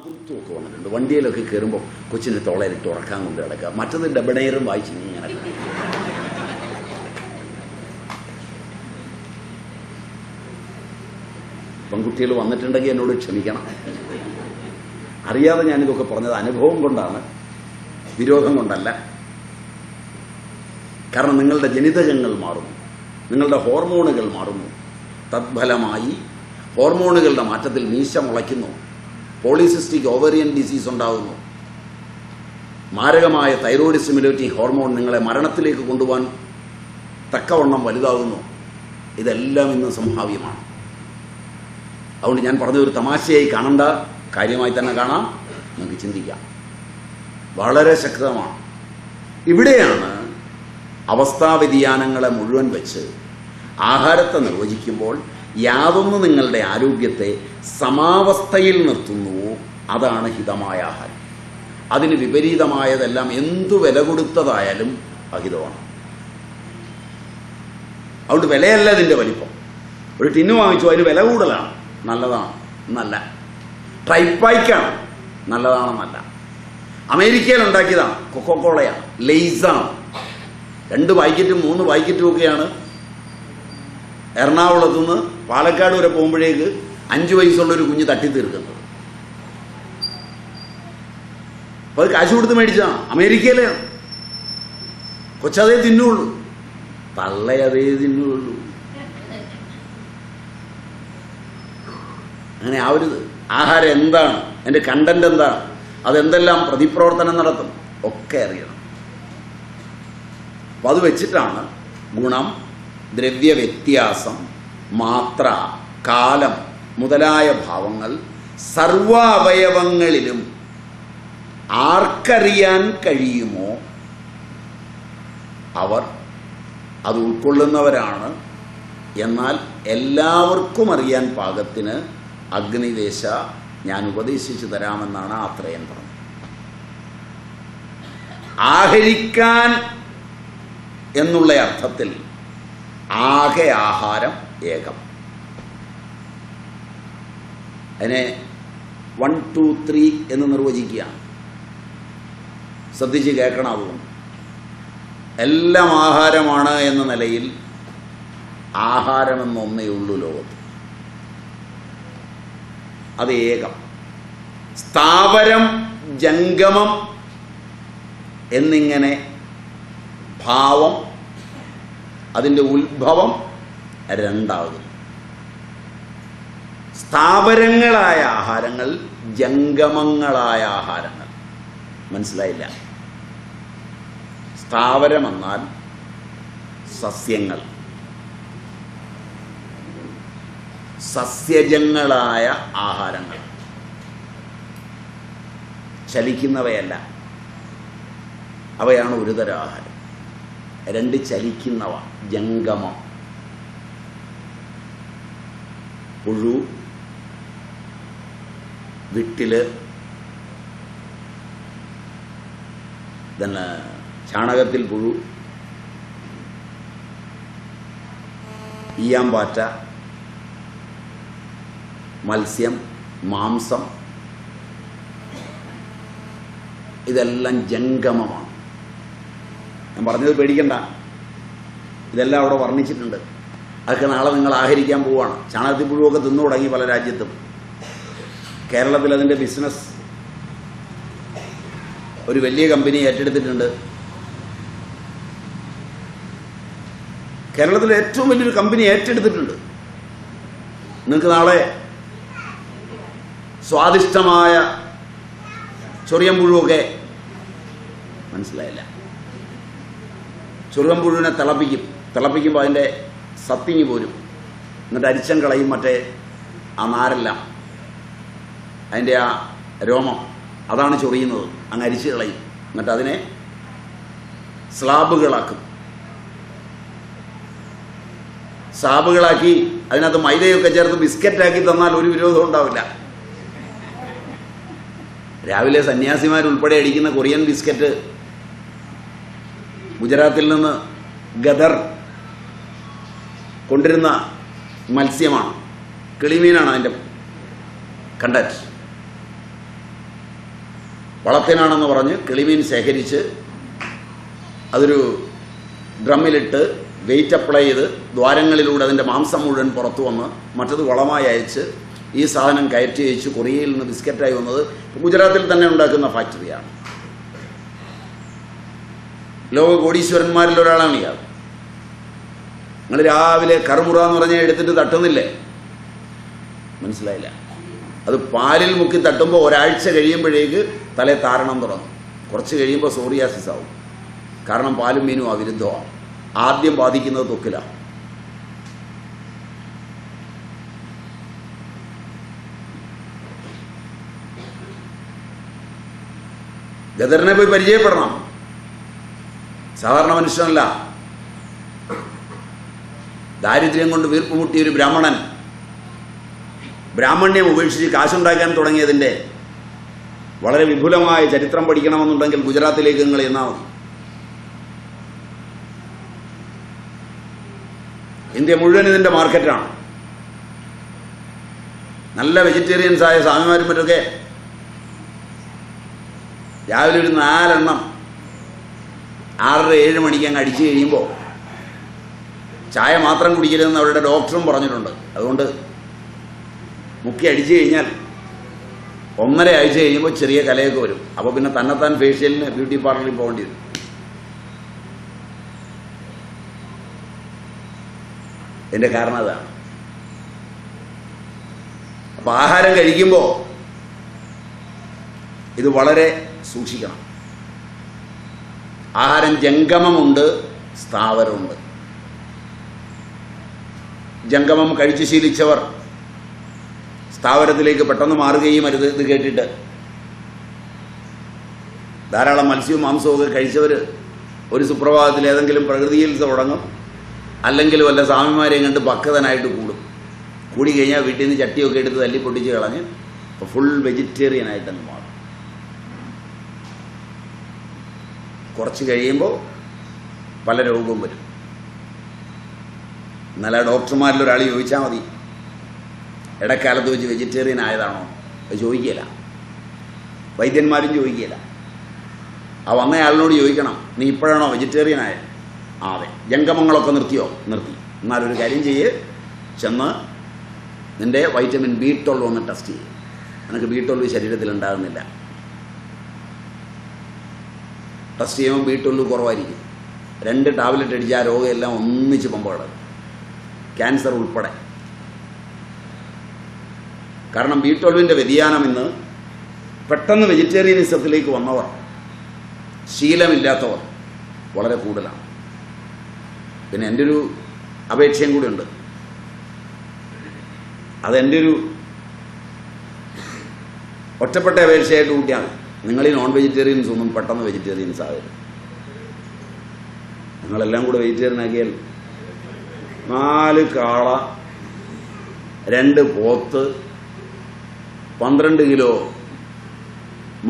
തൂക്കം വന്നിട്ടുണ്ട്. വണ്ടിയിലൊക്കെ കയറുമ്പോൾ കൊച്ചിന് തോളയിലിട്ട് ഉറക്കാൻ കൊണ്ട് കിടക്കുക, മറ്റത് ഡബണേറും വായിച്ച് ഇങ്ങനെ. പെൺകുട്ടികൾ വന്നിട്ടുണ്ടെങ്കിൽ എന്നോട് ക്ഷമിക്കണം. അറിയാതെ ഞാനിതൊക്കെ പറഞ്ഞത് അനുഭവം കൊണ്ടാണ്, വിരോധം കൊണ്ടല്ല. കാരണം നിങ്ങളുടെ ജനിതകങ്ങൾ മാറുന്നു, നിങ്ങളുടെ ഹോർമോണുകൾ മാറുന്നു. തദ്ഫലമായി ഹോർമോണുകളുടെ മാറ്റത്തിൽ മീശ മുളയ്ക്കുന്നു, പോളിസിസ്റ്റിക് ഓവറിയൻ ഡിസീസ് ഉണ്ടാകുന്നു, മാരകമായ തൈറോയ്ഡ് സ്റ്റിമുലേറ്റിംഗ് ഹോർമോൺ നിങ്ങളെ മരണത്തിലേക്ക് കൊണ്ടുപോകാൻ തക്കവണ്ണം വലുതാകുന്നു. ഇതെല്ലാം ഇന്ന് സംഭാവ്യമാണ്. അതുകൊണ്ട് ഞാൻ പറഞ്ഞതൊരു തമാശയായി കാണണ്ട, കാര്യമായി തന്നെ കാണാം, നമുക്ക് ചിന്തിക്കാം. വളരെ ശക്തമാണ്. ഇവിടെയാണ് അവസ്ഥാവ്യതിയാനങ്ങളെ മുഴുവൻ വെച്ച് ആഹാരത്തെ നിർവചിക്കുമ്പോൾ യാതൊന്ന് നിങ്ങളുടെ ആരോഗ്യത്തെ സമാവസ്ഥയിൽ നിർത്തുന്നുവോ അതാണ് ഹിതമായ ആഹാരം. അതിന് വിപരീതമായതെല്ലാം എന്തു വില കൊടുത്തതായാലും അഹിതമാണ്. അതുകൊണ്ട് വിലയല്ല ഇതിൻ്റെ വലിപ്പം. ഒരു ടിന്ന് വാങ്ങിച്ചു, അതിന് വില കൂടുതലാണ്, നല്ലതാണ് എന്നല്ല. ട്രൈപ്പായ്ക്കാണ്, നല്ലതാണെന്നല്ല. അമേരിക്കയിൽ ഉണ്ടാക്കിയതാണ്, കൊക്കോക്കോളയാണ്, ലെയ്സാണ്. 2 പാക്കറ്റും 3 പാക്കറ്റും ഒക്കെയാണ് എറണാകുളത്തു നിന്ന് പാലക്കാട് വരെ പോകുമ്പോഴേക്ക് 5 വയസ്സുള്ളൊരു കുഞ്ഞ് തട്ടിത്തീർക്കുന്നത്. അപ്പോൾ അത് കാശ് കൊടുത്ത് മേടിച്ചതാണ്. അമേരിക്കയിലെയാണ്. കൊച്ചതേ തിന്നുള്ളൂ, തള്ളയതേ തിന്നുള്ളൂ. അങ്ങനെ ആവരുത്. ആഹാരം എന്താണ്, അതിൻ്റെ കണ്ടന്റ് എന്താണ്, അതെന്തെല്ലാം പ്രതിപ്രവർത്തനം നടത്തും ഒക്കെ അറിയണം. അപ്പം അത് വെച്ചിട്ടാണ് ഗുണം, ദ്രവ്യ വ്യത്യാസം, മാത്ര, കാലം മുതലായ ഭാവങ്ങൾ സർവ അവയവങ്ങളിലും ആർക്കറിയാൻ കഴിയുമോ അവർ അത് ഉൾക്കൊള്ളുന്നവരാണ്. എന്നാൽ എല്ലാവർക്കും അറിയാൻ പാകത്തിന് അഗ്നിദേശ ഞാൻ ഉപദേശിച്ചു തരാമെന്നാണ് ആത്രേയൻ പറഞ്ഞത്. ആഹരിക്കാൻ എന്നുള്ള അർത്ഥത്തിൽ ആകെ ആഹാരം ഏകം. അതിനെ 1, 2, 3 എന്ന് നിർവചിക്കുകയാണ്. ശ്രദ്ധിച്ച് കേൾക്കണം. അതുകൊണ്ട് എല്ലാം ആഹാരമാണ് എന്ന നിലയിൽ ആഹാരമെന്നൊന്നേ ഉള്ളൂ ലോകത്ത്. അത് ഏകം. സ്ഥാവരം, ജംഗമം എന്നിങ്ങനെ ഭാവം, അതിൻ്റെ ഉത്ഭവം 2 സ്ഥാവരങ്ങളായ ആഹാരങ്ങൾ, ജംഗമങ്ങളായ ആഹാരങ്ങൾ. മനസ്സിലായില്ല? സ്ഥാവരമെന്നാൽ സസ്യങ്ങൾ, സസ്യജങ്ങളായ ആഹാരങ്ങൾ, ചലിക്കുന്നവയല്ല. അവയാണ് ഒരു തരം ആഹാരം. 2 ചലിക്കുന്നവ, ജംഗമം. പുഴു, വിട്ടില്, തന്നെ ചാണകത്തിൽ പുഴു, ഈയാമ്പാറ്റ, മത്സ്യം, മാംസം, ഇതെല്ലാം ജംഗമമാണ്. ഞാൻ പറഞ്ഞത് പേടിക്കണ്ട, ഇതെല്ലാം അവിടെ വർണ്ണിച്ചിട്ടുണ്ട്. അതൊക്കെ നാളെ നിങ്ങൾ ആഹരിക്കാൻ പോവുകയാണ്. ചാണകത്തിൽ പുഴുവൊക്കെ തിന്നു തുടങ്ങി പല രാജ്യത്തും. കേരളത്തിൽ അതിൻ്റെ ബിസിനസ് ഒരു വലിയ കമ്പനി ഏറ്റെടുത്തിട്ടുണ്ട്. കേരളത്തിലെ ഏറ്റവും വലിയൊരു കമ്പനി ഏറ്റെടുത്തിട്ടുണ്ട്. നിങ്ങൾക്ക് നാളെ സ്വാദിഷ്ടമായ ചൊറിയൻ പുഴുവൊക്കെ, മനസ്സിലായില്ല, ചൊറിയൻ പുഴുവിനെ തിളപ്പിക്കുമ്പോൾ അതിൻ്റെ സത്തിങ്ങി പോരും. എന്നിട്ട് അരിച്ചം കളയും, മറ്റേ ആ നാരെല്ലാം, അതിൻ്റെ ആ രോമം, അതാണ് ചൊറിയുന്നത്. അങ്ങ് അരിച്ച് കളയും. എന്നിട്ട് അതിനെ സ്ലാബുകളാക്കും. സ്ലാബുകളാക്കി അതിനകത്ത് മൈദയൊക്കെ ചേർത്ത് ബിസ്ക്കറ്റാക്കി തന്നാൽ ഒരു വിരോധം ഉണ്ടാവില്ല. രാവിലെ സന്യാസിമാരുൾപ്പെടെ അടിക്കുന്ന കൊറിയൻ ബിസ്ക്കറ്റ് ഗുജറാത്തിൽ നിന്ന് ഗദർ കൊണ്ടിരുന്ന മത്സ്യമാണ്, കിളിമീനാണ് അതിൻ്റെ കണ്ടന്റ്. വളത്തിനാണെന്ന് പറഞ്ഞ് കിളിമീൻ ശേഖരിച്ച് അതൊരു ഡ്രമ്മിലിട്ട് വെയിറ്റ് അപ്ലൈ ചെയ്ത് ദ്വാരങ്ങളിലൂടെ അതിൻ്റെ മാംസം മുഴുവൻ പുറത്തു വന്ന് മറ്റത് വളമായി അയച്ച് ഈ സാധനം കയറ്റി അയച്ച് കൊറിയയിൽ നിന്ന് ബിസ്ക്കറ്റായി വന്നത് ഗുജറാത്തിൽ തന്നെ ഉണ്ടാക്കുന്ന ഫാക്ടറിയാണ്. ലോക കോടീശ്വരന്മാരിൽ ഒരാളാണ് ഇയാൾ. നിങ്ങൾ രാവിലെ കറുമുറ എന്ന് പറഞ്ഞാൽ എടുത്തിട്ട് തട്ടുന്നില്ലേ? മനസ്സിലായില്ല. അത് പാലിൽ മുക്കി തട്ടുമ്പോൾ ഒരാഴ്ച കഴിയുമ്പോഴേക്ക് തലേ താരണം തുടങ്ങും. കുറച്ച് കഴിയുമ്പോൾ സോറിയാസിസ് ആവും. കാരണം പാലും മീനും അവിരുദ്ധമാണ്. ആദ്യം ബാധിക്കുന്നത് ത്വക്കിലാണ്. ഗദറിനെ പോയി പരിചയപ്പെടണം. സാധാരണ മനുഷ്യനല്ല. ദാരിദ്ര്യം കൊണ്ട് വീർപ്പുമുട്ടിയ ഒരു ബ്രാഹ്മണൻ ബ്രാഹ്മണ്യം ഉപേക്ഷിച്ച് കാശുണ്ടാക്കാൻ തുടങ്ങിയതിൻ്റെ വളരെ വിപുലമായ ചരിത്രം പഠിക്കണമെന്നുണ്ടെങ്കിൽ ഗുജറാത്തിലേക്ക് നിങ്ങൾ ചെന്നാൽ മതി. ഇന്ത്യ മുഴുവൻ ഇതിൻ്റെ മാർക്കറ്റാണ്. നല്ല വെജിറ്റേറിയൻസായ സ്വാമിമാരും മറ്റൊക്കെ രാവിലെ ഒരു 4 എണ്ണം 6-7 മണിക്ക് അങ്ങ് അടിച്ചു കഴിയുമ്പോൾ ചായ മാത്രം കുടിക്കരുതെന്ന് അവരുടെ ഡോക്ടറും പറഞ്ഞിട്ടുണ്ട്. അതുകൊണ്ട് മുക്കി അടിച്ചു കഴിഞ്ഞാൽ 1.5 ആഴ്ച കഴിയുമ്പോൾ ചെറിയ കലയൊക്കെ വരും. അപ്പോൾ പിന്നെ തന്നെത്താൻ ഫേഷ്യലിന് ബ്യൂട്ടി പാർലറിൽ പോകേണ്ടി വരും. ഇതിൻ്റെ കാരണം അതാണ്. അപ്പോൾ ആഹാരം കഴിക്കുമ്പോൾ ഇത് വളരെ സൂക്ഷിക്കണം. ആഹാരം ജംഗമമുണ്ട്, സ്ഥാവരമുണ്ട്. ജംഗമം കഴിച്ചു ശീലിച്ചവർ സ്ഥാവരത്തിലേക്ക് പെട്ടെന്ന് മാറുകയും അരുത്. ഇത് കേട്ടിട്ട് ധാരാളം മത്സ്യവും മാംസവും ഒക്കെ കഴിച്ചവർ ഒരു സുപ്രഭാതത്തിൽ ഏതെങ്കിലും പ്രകൃതിയിൽ തുടങ്ങും, അല്ലെങ്കിൽ വല്ല സ്വാമിമാരെയും കണ്ട് പക്വതനായിട്ട് കൂടും. കൂടി കഴിഞ്ഞാൽ വീട്ടിൽ നിന്ന് ചട്ടിയൊക്കെ എടുത്ത് തല്ലി പൊട്ടിച്ച് കളഞ്ഞ് ഇപ്പോൾ ഫുൾ വെജിറ്റേറിയൻ ആയിട്ടങ്ങ് മാറും. കുറച്ച് കഴിയുമ്പോൾ പല രോഗവും വരും. എന്നാലും ഡോക്ടർമാരിൽ ഒരാൾ ചോദിച്ചാൽ മതി, ഇടക്കാലത്ത് വെച്ച് വെജിറ്റേറിയൻ ആയതാണോ? അത് ചോദിക്കുകയില്ല. വൈദ്യന്മാരും ചോദിക്കുകയില്ല. ആ വന്നയാളിനോട് ചോദിക്കണം, നീ ഇപ്പോഴാണോ വെജിറ്റേറിയൻ ആയത്? അതെ. ജംഗമങ്ങളൊക്കെ നിർത്തിയോ? നിർത്തി. എന്നാലൊരു കാര്യം ചെയ്യ്, ചെന്ന് നിൻ്റെ വൈറ്റമിൻ B12 ഒന്ന് ടെസ്റ്റ് ചെയ്യും. നിനക്ക് B12 ശരീരത്തിൽ ഉണ്ടാകുന്നില്ല. ടെസ്റ്റ് ചെയ്യുമ്പോൾ B12 കുറവായിരിക്കും. 2 ടാബ്ലറ്റ് അടിച്ച് ആ രോഗമെല്ലാം ഒന്നിച്ച് പമ്പകളാണ്, ക്യാൻസർ ഉൾപ്പെടെ. കാരണം B12ൻ്റെ വ്യതിയാനം ഇന്ന് പെട്ടെന്ന് വെജിറ്റേറിയനിസത്തിലേക്ക് വന്നവർ, ശീലമില്ലാത്തവർ വളരെ കൂടുതലാണ്. പിന്നെ എൻ്റെ ഒരു അപേക്ഷയും കൂടി ഉണ്ട്. അതെൻ്റെ ഒരു ഒറ്റപ്പെട്ട അപേക്ഷയായിട്ട് കൂട്ടിയാൽ മതി. നിങ്ങൾ ഈ നോൺ വെജിറ്റേറിയൻസ് ഒന്നും പെട്ടെന്ന് വെജിറ്റേറിയൻസ് ആകരുത്. നിങ്ങളെല്ലാം കൂടെ വെജിറ്റേറിയൻ ആക്കിയാൽ 4 കാള, 2 പോത്ത്, 12 കിലോ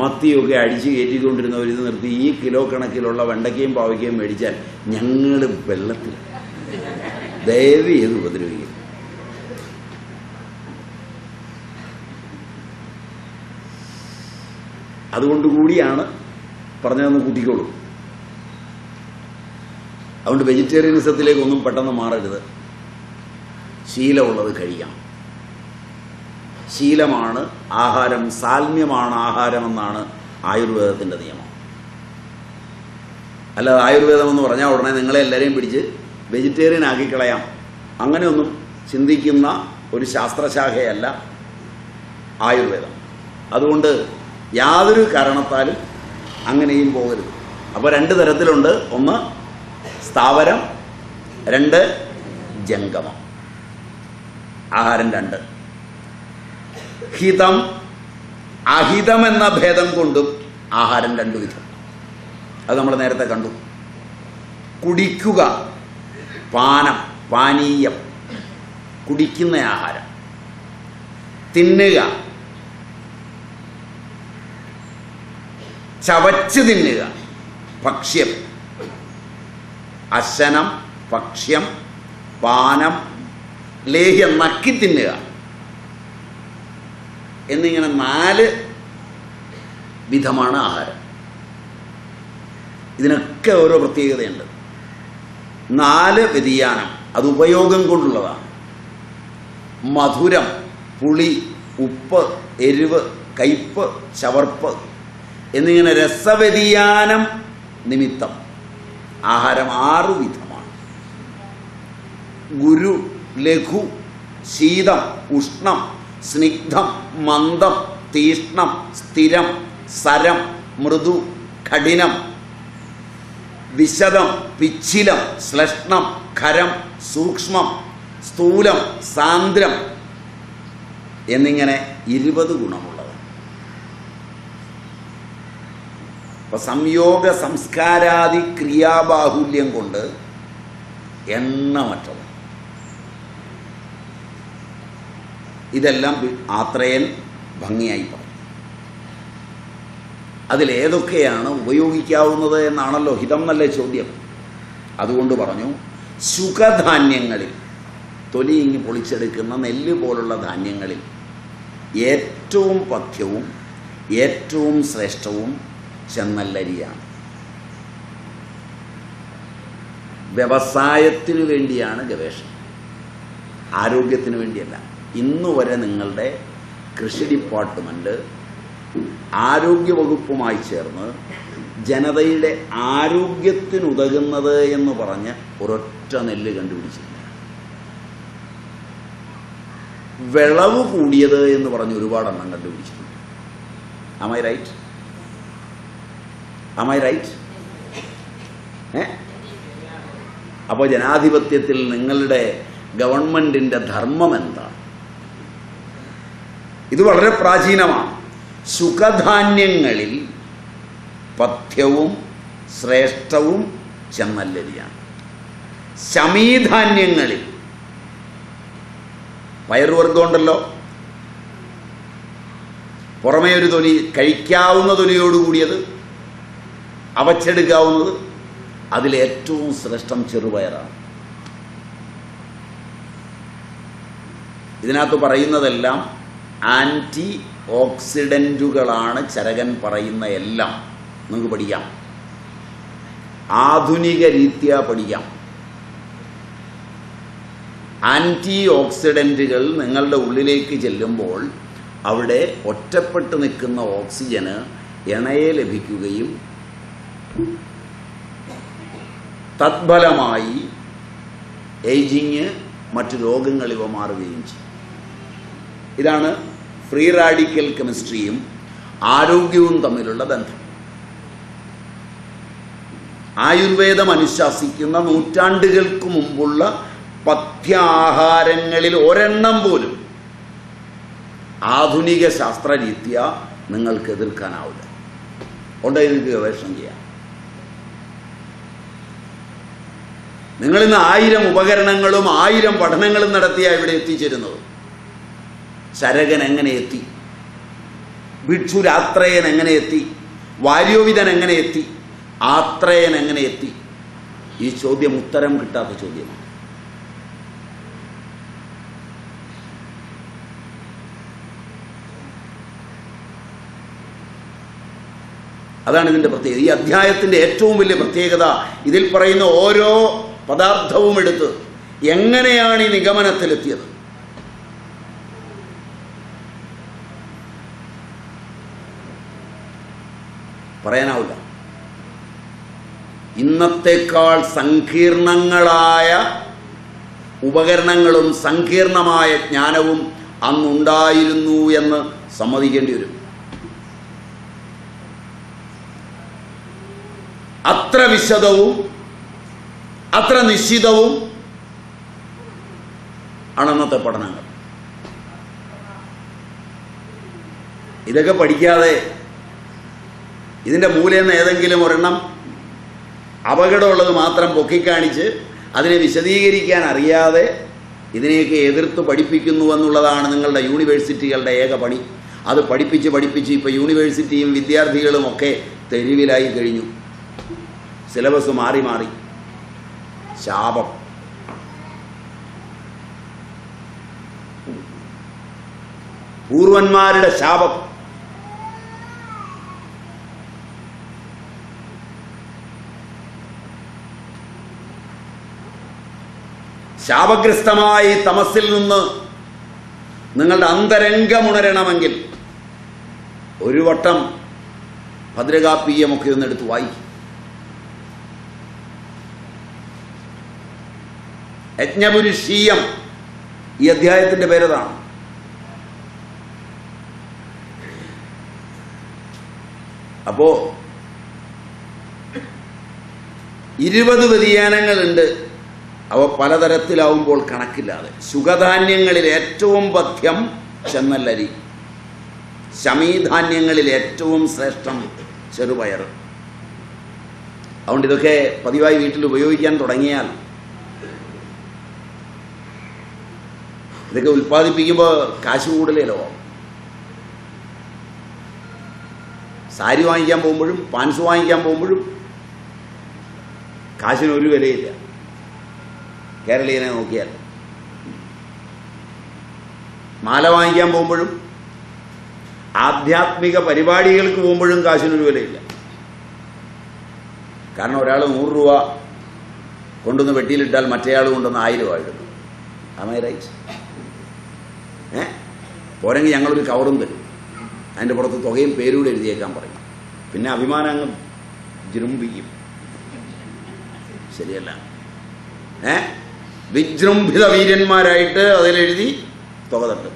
മത്തിയൊക്കെ അടിച്ച് കയറ്റിക്കൊണ്ടിരുന്നവർ ഇത് നിർത്തി ഈ കിലോ കണക്കിലുള്ള വെണ്ടയ്ക്കയും പാവയ്ക്കയും മേടിച്ചാൽ ഞങ്ങൾ വെള്ളത്തിൽ ദയവ് ചെയ്ത് ഉപദ്രവിക്കും. അതുകൊണ്ടുകൂടിയാണ് പറഞ്ഞതെന്ന് കൂട്ടിക്കോളൂ. അതുകൊണ്ട് വെജിറ്റേറിയനിസത്തിലേക്കൊന്നും പെട്ടെന്ന് മാറരുത്. ശീലമുള്ളത് കഴിക്കാം. ശീലമാണ് ആഹാരം, സാൽമ്യമാണ് ആഹാരമെന്നാണ് ആയുർവേദത്തിൻ്റെ നിയമം. അല്ലാതെ ആയുർവേദം എന്ന് പറഞ്ഞാൽ ഉടനെ നിങ്ങളെ എല്ലാവരെയും പിടിച്ച് വെജിറ്റേറിയൻ ആക്കിക്കളയാം, അങ്ങനെയൊന്നും ചിന്തിക്കുന്ന ഒരു ശാസ്ത്രശാഖയല്ല ആയുർവേദം. അതുകൊണ്ട് യാതൊരു കാരണത്താലും അങ്ങനെയും പോകരുത്. അപ്പോൾ 2 തരത്തിലുണ്ട്. ഒന്ന് സ്ഥാവരം, 2 ജംഗമം. ആഹാരം 2. ഹിതം അഹിതം എന്ന ഭേദം കൊണ്ടും ആഹാരം 2 വിധം. അത് നമ്മൾ നേരത്തെ കണ്ടു. കുടിക്കുക, പാനം, പാനീയം, കുടിക്കുന്ന ആഹാരം. തിന്നുക, ചവച്ച് തിന്നുക, ഭക്ഷ്യം. അശനം, ഭക്ഷ്യം, പാനം, ലേഹ്യം, നക്കി തിന്നുക എന്നിങ്ങനെ 4 വിധമാണ് ആഹാരം. ഇതിനൊക്കെ ഓരോ പ്രത്യേകതയുണ്ട്. 4 വ്യതിയാനം അത് ഉപയോഗം കൊണ്ടുള്ളതാണ്. മധുരം, പുളി, ഉപ്പ്, എരിവ്, കയ്പ്, ചവർപ്പ് എന്നിങ്ങനെ രസവ്യതിയാനം നിമിത്തം ആഹാരം 6 വിധമാണ്. ഗുരു, ലഘു, ശീതം, ഉഷ്ണം, സ്നിഗ്ധം, മന്ദം, തീഷ്ണം, സ്ഥിരം, സരം, മൃദു, കഠിനം, വിശദം, പിച്ചിലം, ശ്ലഷ്ണം, ഖരം, സൂക്ഷ്മം, സ്ഥൂലം, സാന്ദ്രം എന്നിങ്ങനെ 20 ഗുണമുള്ളത്. അപ്പൊ സംയോഗ സംസ്കാരാദി ക്രിയാബാഹുല്യം കൊണ്ട് എണ്ണമറ്റത്. ഇതെല്ലാം ആത്രേയൻ ഭംഗിയായി പറഞ്ഞു. അതിലേതൊക്കെയാണ് ഉപയോഗിക്കാവുന്നത് എന്നാണല്ലോ ഹിതം നല്ല ചോദ്യം. അതുകൊണ്ട് പറഞ്ഞു, സുഖധാന്യങ്ങളിൽ, തൊലിയിങ്ങി പൊളിച്ചെടുക്കുന്ന നെല്ല് പോലുള്ള ധാന്യങ്ങളിൽ ഏറ്റവും പഥ്യവും ഏറ്റവും ശ്രേഷ്ഠവും ചെന്നല്ലരിയാണ്. വ്യവസായത്തിനു വേണ്ടിയാണ് ഗവേഷണം, ആരോഗ്യത്തിന് വേണ്ടിയല്ല. ഇന്നുവരെ നിങ്ങളുടെ കൃഷി ഡിപ്പാർട്ട്മെൻറ്റ് ആരോഗ്യവകുപ്പുമായി ചേർന്ന് ജനതയുടെ ആരോഗ്യത്തിനുതകുന്നത് എന്ന് പറഞ്ഞ് ഒരൊറ്റ നെല്ല് കണ്ടുപിടിച്ചില്ല. വിളവ് കൂടിയത് എന്ന് പറഞ്ഞ് ഒരുപാടെണ്ണം കണ്ടുപിടിച്ചിട്ടുണ്ട്. Am I right? Am I right? അപ്പോൾ ജനാധിപത്യത്തിൽ നിങ്ങളുടെ ഗവൺമെൻറ്റിൻ്റെ ധർമ്മം എന്താണ്? ഇത് വളരെ പ്രാചീനമാണ്. സുഖധാന്യങ്ങളിൽ പഥ്യവും ശ്രേഷ്ഠവും ചെന്നല്ലരിയാണ്. ശമീധാന്യങ്ങളിൽ, പയറുവർഗമുണ്ടല്ലോ, പുറമേ ഒരു തൊലി, കഴിക്കാവുന്ന തൊലിയോടുകൂടിയത്, അവച്ചെടുക്കാവുന്നത്, അതിലേറ്റവും ശ്രേഷ്ഠം ചെറുപയറാണ്. ഇതിനകത്ത് പറയുന്നതെല്ലാം ആൻറ്റി ഓക്സിഡൻറ്റുകളാണ്. ചരകൻ പറയുന്ന എല്ലാം നിങ്ങൾക്ക് പഠിക്കാം, ആധുനിക രീതിയാ പഠിക്കാം. ആൻറ്റി ഓക്സിഡൻറ്റുകൾ നിങ്ങളുടെ ഉള്ളിലേക്ക് ചെല്ലുമ്പോൾ അവിടെ ഒറ്റപ്പെട്ട് നിൽക്കുന്ന ഓക്സിജന് ഇണയെ ലഭിക്കുകയും തത്ഫലമായി ഏജിങ്, മറ്റു രോഗങ്ങൾ ഇവ മാറുകയും ചെയ്യും. ഇതാണ് ഫ്രീ റാഡിക്കൽ കെമിസ്ട്രിയും ആരോഗ്യവും തമ്മിലുള്ള ബന്ധം. ആയുർവേദം അനുശാസിക്കുന്ന നൂറ്റാണ്ടുകൾക്ക് മുമ്പുള്ള പഥ്യാഹാരങ്ങളിൽ ഒരെണ്ണം പോലും ആധുനിക ശാസ്ത്രരീത്യ നിങ്ങൾക്ക് എതിർക്കാനാവില്ല. ഉണ്ടെങ്കിൽ നിങ്ങൾക്ക് ഗവേഷണം ചെയ്യാം. നിങ്ങളിന്ന് 1000 ഉപകരണങ്ങളും 1000 പഠനങ്ങളും നടത്തിയാ ഇവിടെ എത്തിച്ചേരുന്നത്. ചരകൻ എങ്ങനെ എത്തി? ഭിക്ഷുരാത്രേയൻ എങ്ങനെ എത്തി? വാര്യോവിതൻ എങ്ങനെ എത്തി? ആത്രേയൻ എങ്ങനെ എത്തി? ഈ ചോദ്യം ഉത്തരം കിട്ടാത്ത ചോദ്യമാണ്. അതാണ് ഇതിൻ്റെ പ്രത്യേകത. ഈ അധ്യായത്തിൻ്റെ ഏറ്റവും വലിയ പ്രത്യേകത, ഇതിൽ പറയുന്ന ഓരോ പദാർത്ഥവും എടുത്ത് എങ്ങനെയാണ് ഈ നിഗമനത്തിലെത്തിയത്. പറയാനാവില്ല. ഇന്നത്തേക്കാൾ സങ്കീർണങ്ങളായ ഉപകരണങ്ങളും സങ്കീർണമായ ജ്ഞാനവും അന്നുണ്ടായിരുന്നു എന്ന് സമ്മതിക്കേണ്ടി വരും. അത്ര വിശദവും അത്ര നിശ്ചിതവും ആണ് അന്നത്തെ പഠനങ്ങൾ. ഇതൊക്കെ പഠിക്കാതെ ഇതിൻ്റെ മൂലയെന്ന് ഏതെങ്കിലും ഒരെണ്ണം അപകടമുള്ളത് മാത്രം പൊക്കിക്കാണിച്ച് അതിനെ വിശദീകരിക്കാൻ അറിയാതെ ഇതിനെയൊക്കെ എതിർത്ത് പഠിപ്പിക്കുന്നു എന്നുള്ളതാണ് നിങ്ങളുടെ യൂണിവേഴ്സിറ്റികളുടെ ഏക പണി. അത് പഠിപ്പിച്ച് ഇപ്പോൾ യൂണിവേഴ്സിറ്റിയും വിദ്യാർത്ഥികളും ഒക്കെ തെരുവിലായി കഴിഞ്ഞു. സിലബസ് മാറി ശാപം. പൂർവന്മാരുടെ ശാപം. ശാപഗ്രസ്തമായ തമസിൽ നിന്ന് നിങ്ങളുടെ അന്തരംഗമുണരണമെങ്കിൽ ഒരു വട്ടം ഭദ്രകാപ്പീയമൊക്കെ ഒന്ന് എടുത്ത് വായിക്കും. യജ്ഞപുരുഷീയം ഈ അധ്യായത്തിന്റെ പേരതാണ്. അപ്പോ 20 വ്യതിയാനങ്ങളുണ്ട്. അവ പലതരത്തിലാവുമ്പോൾ കണക്കില്ലാതെ. സുഖധാന്യങ്ങളിൽ ഏറ്റവും പഥ്യം ചെന്നല്ലരി, ശമീധാന്യങ്ങളിൽ ഏറ്റവും ശ്രേഷ്ഠം ചെറുപയർ. അതുകൊണ്ട് ഇതൊക്കെ പതിവായി വീട്ടിൽ ഉപയോഗിക്കാൻ തുടങ്ങിയാൽ ഇതൊക്കെ ഉൽപ്പാദിപ്പിക്കുമ്പോൾ കാശ് കൂടുതലോ. സാരി വാങ്ങിക്കാൻ പോകുമ്പോഴും പാൻസ് വാങ്ങിക്കാൻ പോകുമ്പോഴും കാശിനൊരു വിലയില്ല. കേരളീയനെ നോക്കിയാൽ മാല വാങ്ങിക്കാൻ പോകുമ്പോഴും ആധ്യാത്മിക പരിപാടികൾക്ക് പോകുമ്പോഴും കാശിനൊരു വിലയില്ല. കാരണം ഒരാൾ 100 രൂപ കൊണ്ടുവന്ന് വെട്ടിയിലിട്ടാൽ മറ്റേയാൾ കൊണ്ടുവന്ന് 1000 രൂപ ഇടുന്നു. ആമേ റൈറ്റ്? പോരെങ്കിൽ ഞങ്ങളൊരു കവറും തരും, അതിൻ്റെ പുറത്ത് തുകയും പേരൂടെ എഴുതിയേക്കാൻ പറയും. പിന്നെ അഭിമാനം അങ്ങ് ജൃംഭിക്കും. ശരിയല്ല? വിജൃംഭിത വീരന്മാരായിട്ട് അതിലെഴുതി തുക തട്ടും.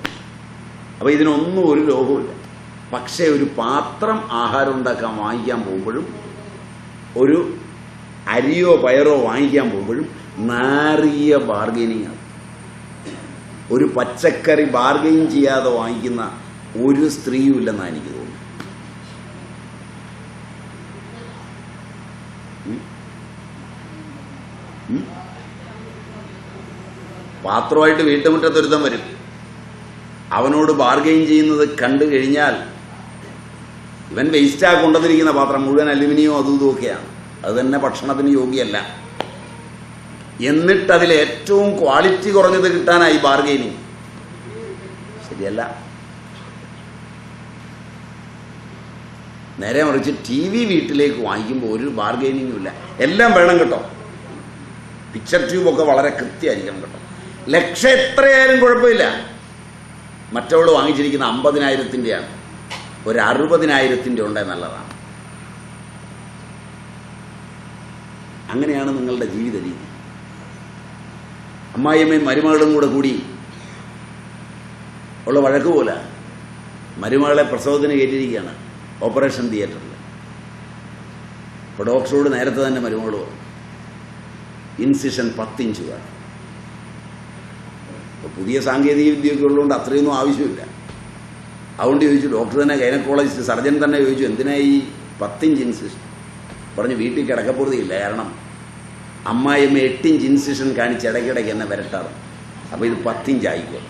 അപ്പോൾ ഇതിനൊന്നും ഒരു ലോകവുമില്ല. പക്ഷേ ഒരു പാത്രം ആഹാരം ഉണ്ടാക്കാൻ വാങ്ങിക്കാൻ പോകുമ്പോഴും ഒരു അരിയോ പയറോ വാങ്ങിക്കാൻ പോകുമ്പോഴും നാറിയ ബാർഗൈനിങ് ആണ്. ഒരു പച്ചക്കറി ബാർഗൈൻ ചെയ്യാതെ വാങ്ങിക്കുന്ന ഒരു സ്ത്രീയും ഇല്ലെന്നാണ് എനിക്ക് തോന്നുന്നത്. പാത്രമായിട്ട് വീട്ടുമുറ്റത്തൊരുത്തം വരും. അവനോട് ബാർഗൈൻ ചെയ്യുന്നത് കണ്ടു കഴിഞ്ഞാൽ ഇവൻ വേസ്റ്റാ കൊണ്ടുവന്നിരിക്കുന്ന പാത്രം മുഴുവൻ അലുമിനിയം അതും ഇതുമൊക്കെയാണ്, അത് തന്നെ ഭക്ഷണത്തിന് യോഗ്യമല്ല. എന്നിട്ട് അതിൽ ഏറ്റവും ക്വാളിറ്റി കുറഞ്ഞത് കിട്ടാനായി ബാർഗൈനിങ്. ശരിയല്ല? നേരെ മറിച്ച് TV വീട്ടിലേക്ക് വാങ്ങിക്കുമ്പോൾ ഒരു ബാർഗൈനിങ്ങും ഇല്ല. എല്ലാം വേണം കേട്ടോ. പിക്ചർ ട്യൂബൊക്കെ വളരെ കൃത്യമായിരിക്കണം കേട്ടോ. ലക്ഷം എത്രയായാലും കുഴപ്പമില്ല. മറ്റവൾ വാങ്ങിച്ചിരിക്കുന്ന 50,000-ൻ്റെയാണ്, ഒരു 60,000-ൻ്റെ ഉണ്ടേ നല്ലതാണ്. അങ്ങനെയാണ് നിങ്ങളുടെ ജീവിത രീതി. അമ്മായിയമ്മയും മരുമകളും കൂടി ഉള്ള വഴക്ക് പോലെ മരുമകളെ പ്രസവത്തിന് കയറ്റിയിരിക്കുകയാണ് ഓപ്പറേഷൻ തിയേറ്ററിൽ. അപ്പോൾ ഡോക്ടറോട് നേരത്തെ തന്നെ മരുമകൾ പറഞ്ഞു ഇൻസിഷൻ 10 ഇഞ്ച് വേണം. അപ്പോൾ പുതിയ സാങ്കേതിക വിദ്യയൊക്കെ ഉള്ളതുകൊണ്ട് അത്രയൊന്നും ആവശ്യമില്ല. അതുകൊണ്ട് ചോദിച്ചു, ഡോക്ടർ തന്നെ ഗൈനക്കോളജിസ്റ്റ് സർജൻ തന്നെ ചോദിച്ചു എന്തിനാ ഈ 10 ഇഞ്ച് ഇൻസിഷൻ? പറഞ്ഞ് വീട്ടിൽ കിടക്കപ്പുറതിയില്ല, കാരണം അമ്മായിയമ്മ 8 ഇഞ്ച് ഇൻസിഷൻ കാണിച്ച് ഇടയ്ക്കിടയ്ക്ക് എന്നെ വരട്ടാറ്. അപ്പോൾ ഇത് 10 ഇഞ്ച് ആയിക്കോ.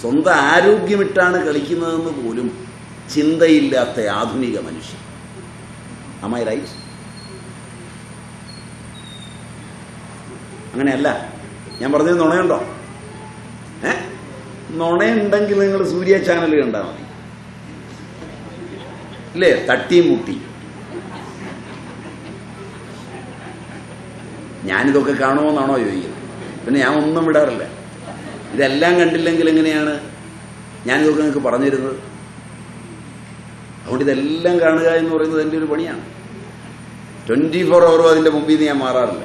സ്വന്തം ആരോഗ്യമിട്ടാണ് കളിക്കുന്നതെന്ന് പോലും ചിന്തയില്ലാത്ത ആധുനിക മനുഷ്യൻ. Am I right? അങ്ങനെയല്ല. ഞാൻ പറഞ്ഞത് നുണയുണ്ടോ? നുണയുണ്ടെങ്കിൽ നിങ്ങൾ സൂര്യ ചാനൽ കണ്ടാൽ മതി, ഇല്ലേ? തട്ടി മുട്ടി. ഞാനിതൊക്കെ കാണുമോന്നാണോ ചോദിക്കുന്നത്? പിന്നെ ഞാൻ ഒന്നും വിടാറില്ല. ഇതെല്ലാം കണ്ടില്ലെങ്കിൽ എങ്ങനെയാണ് ഞാനിതൊക്കെ നിങ്ങൾക്ക് പറഞ്ഞിരുന്നത്? അതുകൊണ്ട് ഇതെല്ലാം കാണുക എന്ന് പറയുന്നത് എൻ്റെ ഒരു പണിയാണ്. 24 hours അതിൻ്റെ മുമ്പിൽ നിന്ന് ഞാൻ മാറാറില്ല.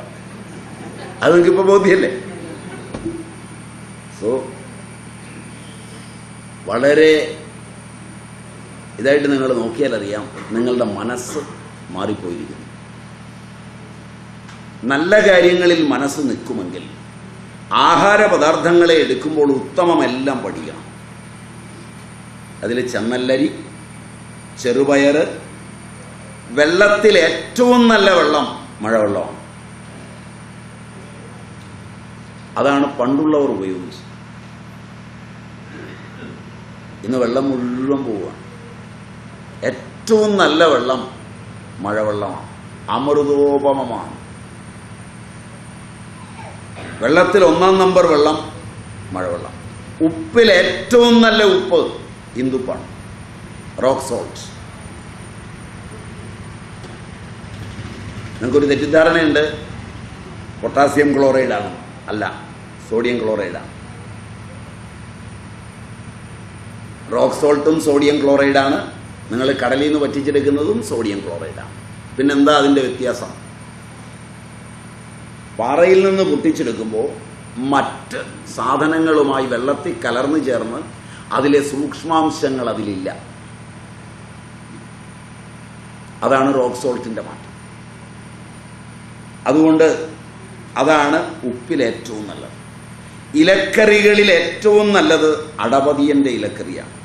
അത് നിങ്ങൾക്കിപ്പോൾ ബോധ്യല്ലേ? സോ വളരെ ഇതായിട്ട് നിങ്ങൾ നോക്കിയാൽ അറിയാം നിങ്ങളുടെ മനസ്സ് മാറിപ്പോയിരിക്കുന്നു. നല്ല കാര്യങ്ങളിൽ മനസ്സ് നിൽക്കുമെങ്കിൽ ആഹാര പദാർത്ഥങ്ങളെ എടുക്കുമ്പോൾ ഉത്തമമെല്ലാം പഠിക്കണം. അതിൽ ചെന്നല്ലരി, ചെറുപയർ, വെള്ളത്തിൽ ഏറ്റവും നല്ല വെള്ളം മഴവെള്ളമാണ്. അതാണ് പണ്ടുള്ളവർ ഉപയോഗിച്ചത്. ഇന്ന് വെള്ളം മുഴുവൻ പോവുകയാണ്. ഏറ്റവും നല്ല വെള്ളം മഴവെള്ളമാണ്, അമൃതോപമമാണ്. വെള്ളത്തിൽ 1-ാം നമ്പർ വെള്ളം മഴവെള്ളം. ഉപ്പിൽ ഏറ്റവും നല്ല ഉപ്പ് ഇന്ദുപ്പാണ്, റോക്ക് സോൾട്ട്. നിങ്ങൾക്കൊരു തെറ്റിദ്ധാരണയുണ്ട്, പൊട്ടാസ്യം ക്ലോറൈഡാണ്, അല്ല, സോഡിയം ക്ലോറൈഡാണ്. റോക്ക് സോൾട്ടും സോഡിയം ക്ലോറൈഡാണ്, നിങ്ങൾ കടലിൽ നിന്ന് വറ്റിച്ചെടുക്കുന്നതും സോഡിയം ക്ലോറൈഡാണ്. പിന്നെന്താ അതിൻ്റെ വ്യത്യാസം? പാറയിൽ നിന്ന് പൊട്ടിച്ചെടുക്കുമ്പോൾ മറ്റ് സാധനങ്ങളുമായി വെള്ളത്തിൽ കലർന്നു ചേർന്ന് അതിലെ സൂക്ഷ്മാംശങ്ങൾ അതിലില്ല. അതാണ് റോക്ക് സോൾട്ടിൻ്റെ മാറ്റം. അതുകൊണ്ട് അതാണ് ഉപ്പിൽ ഏറ്റവും നല്ലത്. ഇലക്കറികളിൽ ഏറ്റവും നല്ലത് അടപതിയൻ്റെ ഇലക്കറിയാണ്.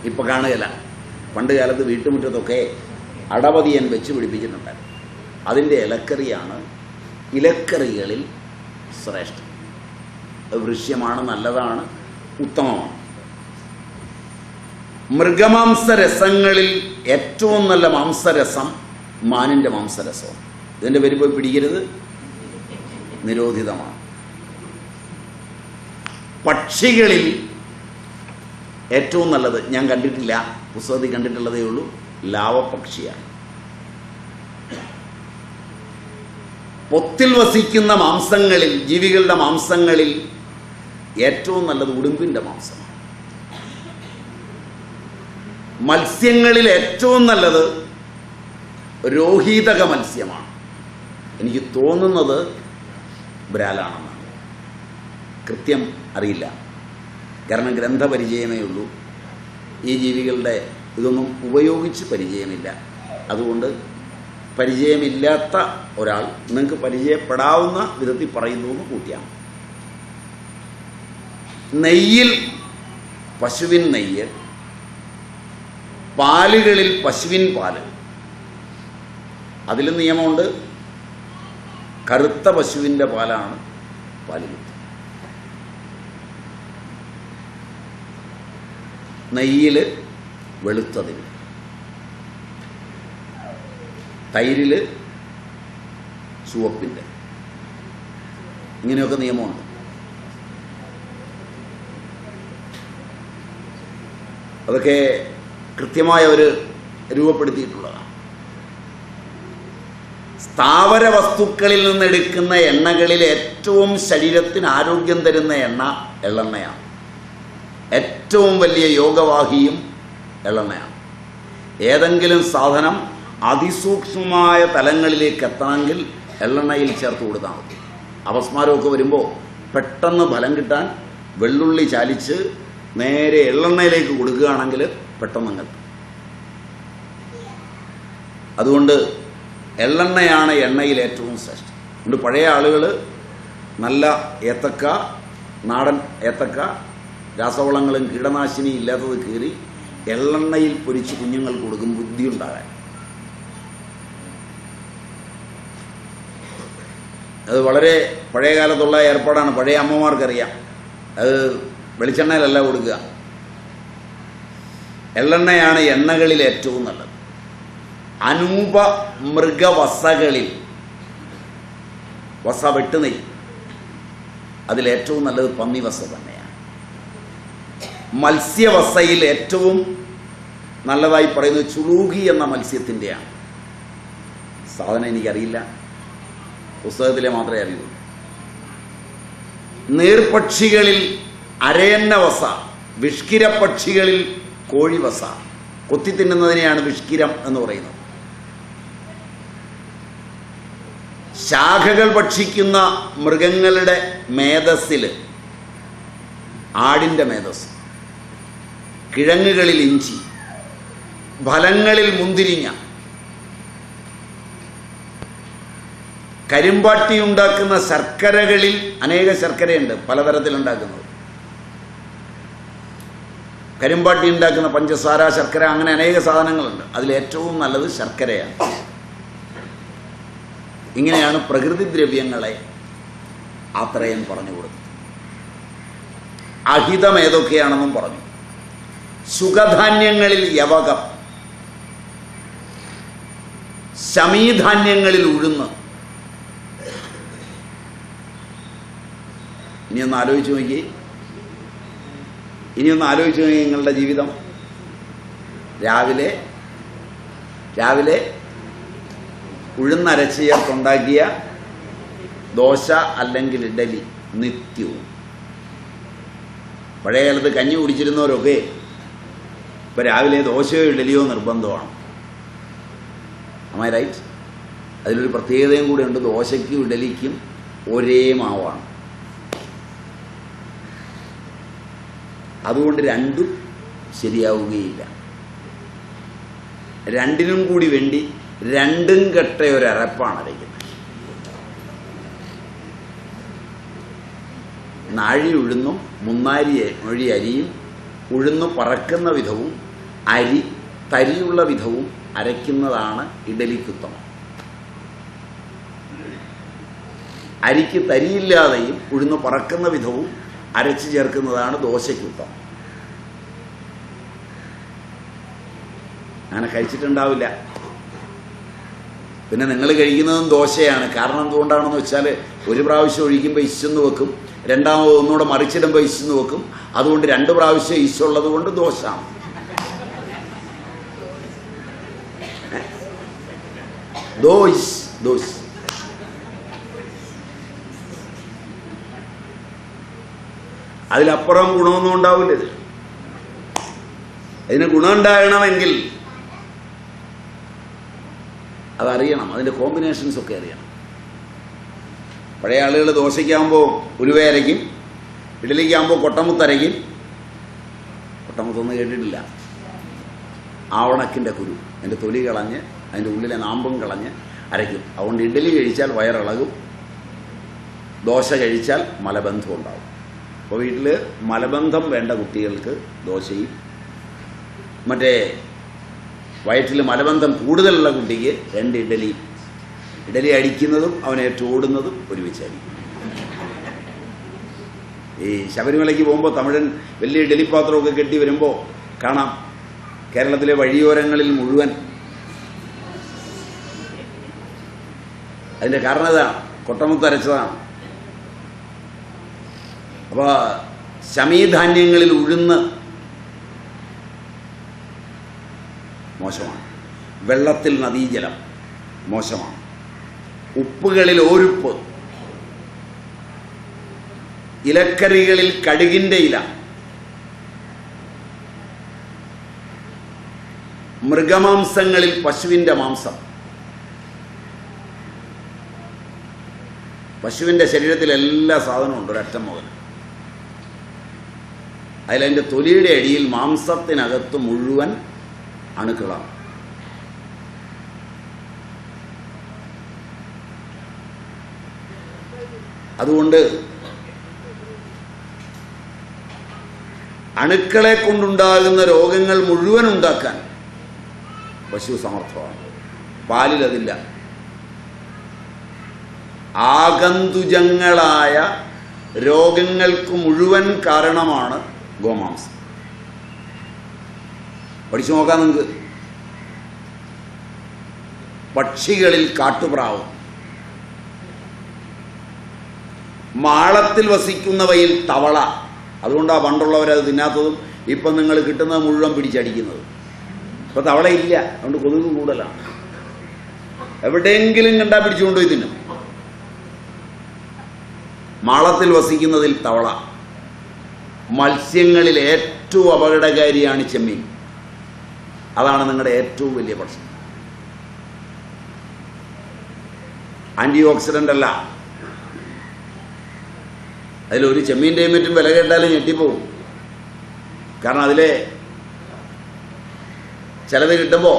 ഇപ്പം കാണുകയില്ല, പണ്ട് കാലത്ത് വീട്ടുമുറ്റത്തൊക്കെ അടപതിയൻ വെച്ച് പിടിപ്പിച്ചിട്ടുണ്ടായിരുന്നു. അതിൻ്റെ ഇലക്കറിയാണ് ഇലക്കറികളിൽ ശ്രേഷ്ഠം. വൃശ്യമാണ്, നല്ലതാണ്, ഉത്തമമാണ്. മൃഗമാംസരസങ്ങളിൽ ഏറ്റവും നല്ല മാംസരസം മാനിൻ്റെ മാംസരസമാണ്. ഇതിൻ്റെ പേര് പോയി പിടിക്കരുത്, നിരോധിതമാണ്. പക്ഷികളിൽ ഏറ്റവും നല്ലത് ഞാൻ കണ്ടിട്ടില്ല, പുസ്തകത്തിൽ കണ്ടിട്ടുള്ളതേ ഉള്ളൂ, ലാവപക്ഷിയാണ്. പൊത്തിൽ വസിക്കുന്ന മാംസങ്ങളിൽ, ജീവികളുടെ മാംസങ്ങളിൽ ഏറ്റവും നല്ലത് ഉടുമ്പിൻ്റെ മാംസമാണ്. മത്സ്യങ്ങളിൽ ഏറ്റവും നല്ലത് രോഹിതക മത്സ്യമാണ്. എനിക്ക് തോന്നുന്നത് ബ്രാലാണെന്നാണ്, കൃത്യം അറിയില്ല, കാരണം ഗ്രന്ഥപരിചയമേ ഉള്ളൂ. ഈ ജീവികളുടെ ഇതൊന്നും ഉപയോഗിച്ച് പരിചയമില്ല. അതുകൊണ്ട് പരിചയമില്ലാത്ത ഒരാൾ നിങ്ങൾക്ക് പരിചയപ്പെടാവുന്ന വിധത്തിൽ പറയുന്നു എന്ന് കൂട്ടിയാണ്. നെയ്യിൽ പശുവിൻ നെയ്യ്, പാലുകളിൽ പശുവിൻ പാല്. അതിലും നിയമമുണ്ട്, കറുത്ത പശുവിൻ്റെ പാലാണ് പാല്. നെയ്യിൽ വെളുത്തതിൽ, തൈരിൽ ചുവപ്പിൻ്റെ, ഇങ്ങനെയൊക്കെ നിയമമുണ്ട്. അതൊക്കെ കൃത്യമായ ഒരു രൂപപ്പെടുത്തിയിട്ടുള്ളതാണ്. സ്ഥാവര വസ്തുക്കളിൽ നിന്നെടുക്കുന്ന എണ്ണകളിൽ ഏറ്റവും ശരീരത്തിന് ആരോഗ്യം തരുന്ന എണ്ണ എള്ളെണ്ണയാണ്. ഏറ്റവും വലിയ യോഗവാഹിയും എള്ളെണ്ണയാണ്. ഏതെങ്കിലും സാധനം അതിസൂക്ഷ്മമായ തലങ്ങളിലേക്ക് എത്തണമെങ്കിൽ എള്ളെണ്ണയിൽ ചേർത്ത് കൊടുത്താൽ മതി. അപസ്മാരമൊക്കെ വരുമ്പോൾ പെട്ടെന്ന് ഫലം കിട്ടാൻ വെള്ളുള്ളി ചാലിച്ച് നേരെ എള്ളെണ്ണയിലേക്ക് കൊടുക്കുകയാണെങ്കിൽ പെട്ടെന്ന് കിട്ടും. അതുകൊണ്ട് എള്ളെണ്ണയാണ് എണ്ണയിൽ ഏറ്റവും ശ്രേഷ്ഠം. അതുകൊണ്ട് പഴയ ആളുകൾ നല്ല ഏത്തക്ക, നാടൻ ഏത്തക്ക, രാസവളങ്ങളും കീടനാശിനി ഇല്ലാത്തത് കീറി എള്ളെണ്ണയിൽ പൊരിച്ച് കുഞ്ഞുങ്ങൾക്ക് കൊടുക്കും, ബുദ്ധി ഉണ്ടാകാൻ. അത് വളരെ പഴയ കാലത്തുള്ള ഏർപ്പാടാണ്, പഴയ അമ്മമാർക്കറിയാം. അത് വെളിച്ചെണ്ണയിലല്ല കൊടുക്കുക, എള്ളെണ്ണയാണ് എണ്ണകളിൽ ഏറ്റവും നല്ലത്. അനൂപ മൃഗവസകളിൽ, വസ വെട്ടുനെയ്യ്, അതിലേറ്റവും നല്ലത് പന്നിവസ തന്നെയാണ്. മത്സ്യവസയിൽ ഏറ്റവും നല്ലതായി പറയുന്നത് ചുളൂകി എന്ന മത്സ്യത്തിൻ്റെയാണ്. സാധനം എനിക്കറിയില്ല, പുസ്തകത്തിലെ മാത്രമേ അറിയുള്ളൂ. നീർപക്ഷികളിൽ അരയന്ന വസ, വിഷ്കിരപക്ഷികളിൽ കോഴിവസ. കൊത്തി തിന്നുന്നതിനെയാണ് വിഷ്കിരം എന്ന് പറയുന്നത്. ശാഖകൾ ഭക്ഷിക്കുന്ന മൃഗങ്ങളുടെ മേധസ്സിൽ ആടിൻ്റെ മേധസ്, കിഴങ്ങുകളിൽ ഇഞ്ചി, ഫലങ്ങളിൽ മുന്തിരിങ്ങ, കരിമ്പാട്ടി ഉണ്ടാക്കുന്ന ശർക്കരകളിൽ അനേക ശർക്കരയുണ്ട്, പലതരത്തിലുണ്ടാക്കുന്നത്. കരിമ്പാട്ടി ഉണ്ടാക്കുന്ന പഞ്ചസാര, ശർക്കര, അങ്ങനെ അനേക സാധനങ്ങളുണ്ട്. അതിലേറ്റവും നല്ലത് ശർക്കരയാണ്. ഇങ്ങനെയാണ് പ്രകൃതിദ്രവ്യങ്ങളെ അത്രയും പറഞ്ഞു കൊടുത്തത്. അഹിതം ഏതൊക്കെയാണെന്നും പറഞ്ഞു. സുഖധാന്യങ്ങളിൽ യവകം, ശമീധാന്യങ്ങളിൽ ഉഴുന്ന്. ഇനിയൊന്ന് ആലോചിച്ച് നോക്കി, നിങ്ങളുടെ ജീവിതം. രാവിലെ ഉഴുന്നരച്ച് ചേർത്തുണ്ടാക്കിയ ദോശ അല്ലെങ്കിൽ ഇഡലി നിത്യവും. പഴയ കാലത്ത് കഞ്ഞി കുടിച്ചിരുന്നവരൊക്കെ ഇപ്പം രാവിലെ ദോശയോ ഇഡലിയോ നിർബന്ധമാണ്. am I right? അതിലൊരു പ്രത്യേകതയും കൂടെ ഉണ്ട്. ദോശയ്ക്കും ഇഡലിക്കും ഒരേ മാവാണ്. അതുകൊണ്ട് രണ്ടും ശരിയാവുകയില്ല. രണ്ടിനും കൂടി വേണ്ടി രണ്ടും കെട്ട ഒരു അരപ്പാണ് അരയ്ക്കുന്നത്. നാഴി ഉഴുന്നും മുന്നാരി മൊഴി അരിയും ഉഴുന്നു പറക്കുന്ന വിധവും അരി തരിയുള്ള വിധവും അരയ്ക്കുന്നതാണ് ഇഡലിക്കുത്തമം. അരിക്ക് തരിയില്ലാതെയും ഉഴുന്നു പറക്കുന്ന വിധവും അരച്ചു ചേർക്കുന്നതാണ് ദോശയ്ക്കുത്തമം. അങ്ങനെ കഴിച്ചിട്ടുണ്ടാവില്ല. പിന്നെ നിങ്ങൾ കഴിക്കുന്നതും ദോശയാണ്. കാരണം എന്തുകൊണ്ടാണെന്ന് വെച്ചാൽ ഒരു പ്രാവശ്യം ഒഴിക്കുമ്പോൾ ഇശുന്ന് വെക്കും, രണ്ടാമത് ഒന്നുകൂടെ മറിച്ചിടുമ്പോൾ ഇശുന്ന് വെക്കും. അതുകൊണ്ട് 2 പ്രാവശ്യം ഇശുള്ളത് കൊണ്ട് ദോശയാണ്. ദോശ അതിലപ്പുറം ഗുണമൊന്നും ഉണ്ടാവില്ല. ഇതിന് ഗുണമുണ്ടാകണമെങ്കിൽ അതറിയണം, അതിൻ്റെ കോമ്പിനേഷൻസൊക്കെ അറിയണം. പഴയ ആളുകൾ ദോശയ്ക്കാകുമ്പോൾ ഉലുവ അരയ്ക്കും, ഇഡലിക്കാകുമ്പോൾ കൊട്ടമുത്തരയ്ക്കും. കൊട്ടമുത്തൊന്നും കേട്ടിട്ടില്ല. ആവണക്കിൻ്റെ കുരു അതിൻ്റെ തൊലി കളഞ്ഞ് അതിൻ്റെ ഉള്ളിലെ നാമ്പും കളഞ്ഞ് അരയ്ക്കും. അതുകൊണ്ട് ഇഡലി കഴിച്ചാൽ വയറിളകും, ദോശ കഴിച്ചാൽ മലബന്ധം ഉണ്ടാകും. അപ്പോൾ വീട്ടിൽ മലബന്ധം വേണ്ട കുട്ടികൾക്ക് ദോശയും, മറ്റേ വയറ്റിൽ മലബന്ധം കൂടുതലുള്ള കുട്ടിക്ക് 2 ഇഡലി. ഇഡലി അടിക്കുന്നതും അവനേറ്റ് ഓടുന്നതും ഒരുമിച്ചായിരിക്കും. ഈ ശബരിമലയ്ക്ക് പോകുമ്പോൾ തമിഴൻ വലിയ ഇഡലിപ്പാത്രമൊക്കെ കെട്ടി വരുമ്പോൾ കാണാം കേരളത്തിലെ വഴിയോരങ്ങളിൽ മുഴുവൻ. അതിൻ്റെ കാരണം ഇതാണ്, കൊട്ടമുത്തരച്ചതാണ്. അപ്പോൾ ശമീധാന്യങ്ങളിൽ ഉഴുന്ന് മോശമാണ്, വെള്ളത്തിൽ നദീജലം മോശമാണ്, ഉപ്പുകളിൽ ഓരുപ്പ്, ഇലക്കറികളിൽ കടുകിൻ്റെ ഇല, മൃഗമാംസങ്ങളിൽ പശുവിൻ്റെ മാംസം. പശുവിൻ്റെ ശരീരത്തിൽ എല്ലാ സാധനവും ഉണ്ട്, ഒരറ്റം മുതൽ. അതിലതിൻ്റെ തൊലിയുടെ അടിയിൽ മാംസത്തിനകത്ത് മുഴുവൻ അണുക്കളാണ്. അതുകൊണ്ട് അണുക്കളെ കൊണ്ടുണ്ടാകുന്ന രോഗങ്ങൾ മുഴുവൻ ഉണ്ടാക്കാൻ പശു സമർത്ഥമാണ്. പാലിലതില്ല. ആഗന്തുജങ്ങളായ രോഗങ്ങൾക്ക് മുഴുവൻ കാരണമാണ് ഗോമാംസം. പഠിച്ചു നോക്കാം നിങ്ങൾക്ക്. പക്ഷികളിൽ കാട്ടുപ്രാവ്, മാളത്തിൽ വസിക്കുന്നവയിൽ തവള. അതുകൊണ്ടാണ് പണ്ടുള്ളവരത് തിന്നാത്തതും ഇപ്പം നിങ്ങൾ കിട്ടുന്നത് മുഴുവൻ പിടിച്ചടിക്കുന്നത്. ഇപ്പം തവളയില്ല, അതുകൊണ്ട് കൊതുക് കൂടുതലാണ്. എവിടെയെങ്കിലും കണ്ടാൽ പിടിച്ചുകൊണ്ടുപോയി തിന്നും. മാളത്തിൽ വസിക്കുന്നതിൽ തവള. മത്സ്യങ്ങളിൽ ഏറ്റവും അപകടകാരിയാണ് ചെമ്മീൻ. അതാണ് നിങ്ങളുടെ ഏറ്റവും വലിയ പ്രശ്നം. ആൻറ്റി ഓക്സിഡൻ്റ് അല്ല. അതിലൊരു ചെമ്മീൻ്റെയും മറ്റും വില കേട്ടാലും ഞെട്ടിപ്പോവും. കാരണം അതിലെ ചിലത് കിട്ടുമ്പോൾ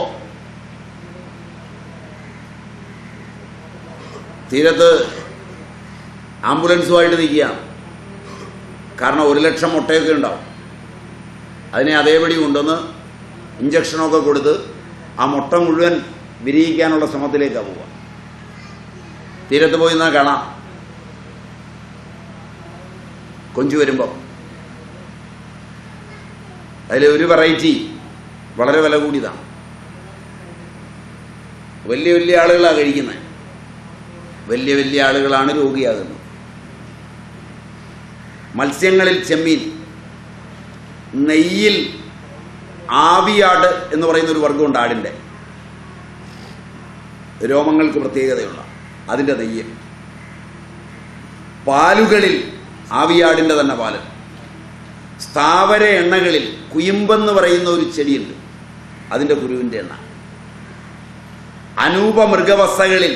തീരത്ത് ആംബുലൻസുമായിട്ട് നിൽക്കുകയാണ്. കാരണം 1 ലക്ഷം മുട്ടയൊക്കെ ഉണ്ടാവും. അതിനെ അതേപടി കൊണ്ടുവന്ന് ഇഞ്ചക്ഷനൊക്കെ കൊടുത്ത് ആ മുട്ട മുഴുവൻ വിരിയിക്കാനുള്ള ശ്രമത്തിലേക്കാണ് പോവുക. തീരത്ത് പോയി എന്നാൽ കാണാം കൊഞ്ചു വരുമ്പോൾ അതിൽ ഒരു വെറൈറ്റി വളരെ വില കൂടിയതാണ്. വലിയ വലിയ ആളുകളാണ് കഴിക്കുന്നത്. വലിയ വലിയ ആളുകളാണ് രോഗിയാകുന്നത്. മത്സ്യങ്ങളിൽ ചെമ്മീൻ. നെയ്യിൽ ആവിയാട് എന്ന് പറയുന്ന ഒരു വർഗ്ഗമുണ്ട് ആടിൻ്റെ. രോമങ്ങൾക്ക് പ്രത്യേകതയുള്ള അതിൻ്റെ നെയ്യ്. പാലുകളിൽ ആവിയാടിൻ്റെ തന്നെ പാല്. സ്ഥാവര എണ്ണകളിൽ കുയിമ്പെന്ന് പറയുന്ന ഒരു ചെടിയുണ്ട്, അതിൻ്റെ കുരുവിൻ്റെ എണ്ണ. അനൂപ മൃഗവസകളിൽ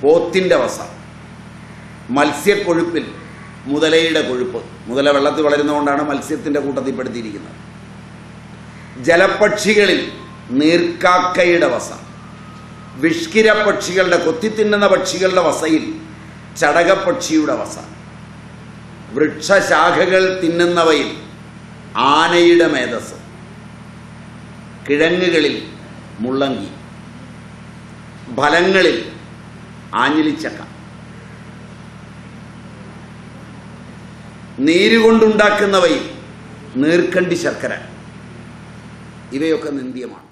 പോത്തിൻ്റെ വസ. മത്സ്യക്കൊഴുപ്പിൽ മുതലയുടെ കൊഴുപ്പ്. മുതല വെള്ളത്തിൽ വളരുന്നതുകൊണ്ടാണ് മത്സ്യത്തിൻ്റെ കൂട്ടത്തിൽപ്പെടുത്തിയിരിക്കുന്നത്. ജലപക്ഷികളിൽ നീർക്കാക്കയുടെ വസ. വിഷ്കിര പക്ഷികളുടെ, കൊത്തിത്തിന്നുന്ന പക്ഷികളുടെ വസയിൽ ചടകപ്പക്ഷിയുടെ വസ. വൃക്ഷശാഖകൾ തിന്നുന്നവയിൽ ആനയുടെ മേധസ്. കിഴങ്ങുകളിൽ മുള്ളങ്കി. ഫലങ്ങളിൽ ആഞ്ഞിലിച്ചക്ക. നീരുകൊണ്ടുണ്ടാക്കുന്നവയിൽ നീർക്കണ്ടി ശർക്കര. ഇവയൊക്കെ നിന്ദ്യമാണ്.